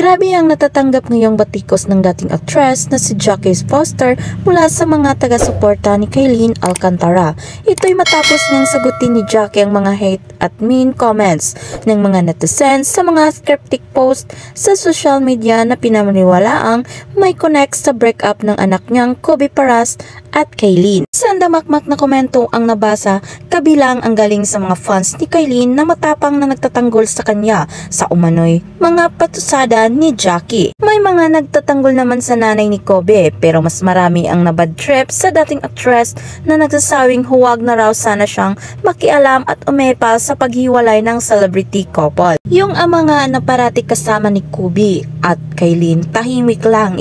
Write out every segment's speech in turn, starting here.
Grabe ang natatanggap ngayong batikos ng dating actress na si Jackie Foster mula sa mga taga-suporta ni Kailyn Alcantara. Ito'y matapos niyang sagutin ni Jackie ang mga hate at mean comments ng mga netizens sa mga cryptic post sa social media na pinaniniwalaang may connect sa breakup ng anak niyang Kobe Paras at Kailyn. Sandamakmak na komento ang nabasa kabilang ang galing sa mga fans ni Kailyn na matapang na nagtatanggol sa kanya sa umano'y mga patusada ni Jackie. May mga nagtatanggol naman sa nanay ni Kobe pero mas marami ang nabad trip sa dating actress na nagsasawing huwag na raw sana siyang makialam at umepal sa paghiwalay ng celebrity couple. Yung ama nga na parati kasama ni Kobe at Kailyn tahimik lang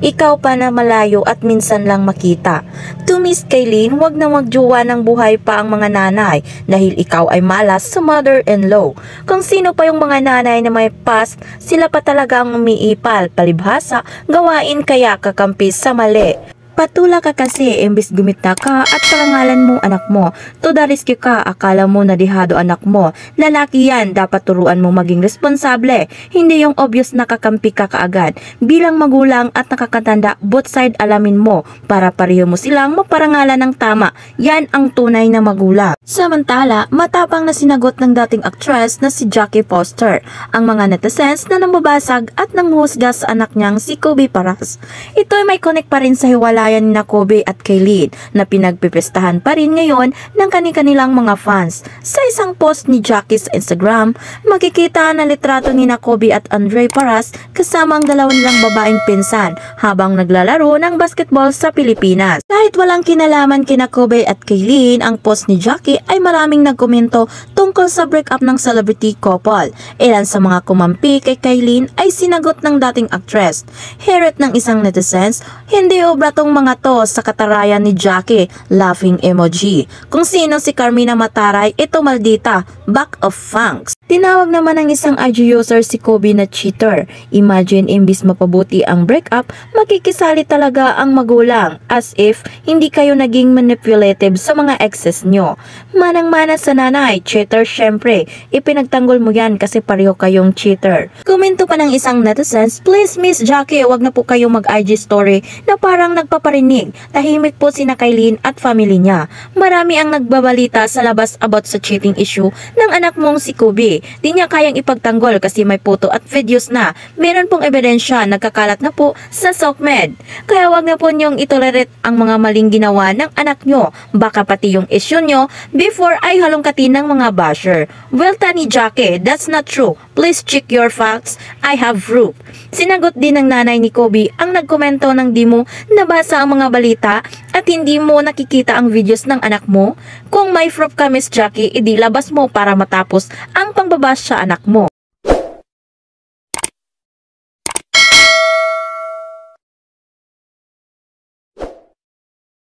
ikaw pa na malayo at minsan lang makita. To Miss Kailyn, wag na magjowa ng buhay pa ang mga nanay dahil ikaw ay malas sa mother-in-law. Kung sino pa yung mga nanay na may past, sila pa talaga ang umiipal, palibhasa, gawain kaya kakampi sa mali. Patula ka kasi imbis gumita ka at parangalan mo anak mo. To the rescue ka, akala mo na dihado anak mo. Lalaki yan, dapat turuan mo maging responsable. Hindi yung obvious na kakampi ka kaagad. Bilang magulang at nakakatanda, both side alamin mo para pareho mo silang maparangalan ng tama. Yan ang tunay na magulang. Samantala, matapang na sinagot ng dating actress na si Jackie Foster ang mga netizens na nambabasag at nanghusga sa anak niyang si Kobe Paras. Ito'y may connect pa rin sa hiwalayan na Kobe at Kailyn na pinagpipestahan pa rin ngayon ng kanilang mga fans. Sa isang post ni Jackie sa Instagram, makikita na litrato ni na Kobe at Andre Paras kasama ang dalawa nilang babaeng pinsan habang naglalaro ng basketball sa Pilipinas. Kahit walang kinalaman kina Kobe at Kailyn, ang post ni Jackie ay maraming nagkomento tungkol sa breakup ng celebrity couple. Ilan sa mga kumampi kay Kailyn ay sinagot ng dating actress. Heret ng isang netizens, hindi obra tong mga to sa katarayan ni Jackie, laughing emoji. Kung sino si Carmina Mataray, ito maldita, back of fangs. Tinawag naman ng isang IG user si Kobe na cheater. Imagine imbis mapabuti ang breakup, makikisali talaga ang magulang as if hindi kayo naging manipulative sa mga exes nyo. Manang-mana sa nanay, cheater syempre. Ipinagtanggol mo yan kasi pareho kayong cheater. Komento pa ng isang netizens, please Miss Jackie, wag na po kayong mag-IG story na parang nagpaparinig. Tahimik po si Kailyn at family niya. Marami ang nagbabalita sa labas about sa cheating issue ng anak mong si Kobe. Di niya kayang ipagtanggol kasi may photo at videos na. Meron pong ebidensya, nagkakalat na po sa SOCMED. Kaya wag na po niyong itolerate ang mga maling ginawa ng anak nyo. Baka pati yung issue nyo before ay halongkatin ng mga basher. Well, ni Jackie, that's not true. Please check your facts. I have proof. Sinagot din ng nanay ni Kobe ang nagkomento ng di mo nabasa ang mga balita at hindi mo nakikita ang videos ng anak mo. Kung may proof ka Miss Jackie, edi labas mo para matapos ang pangbabash sa anak mo.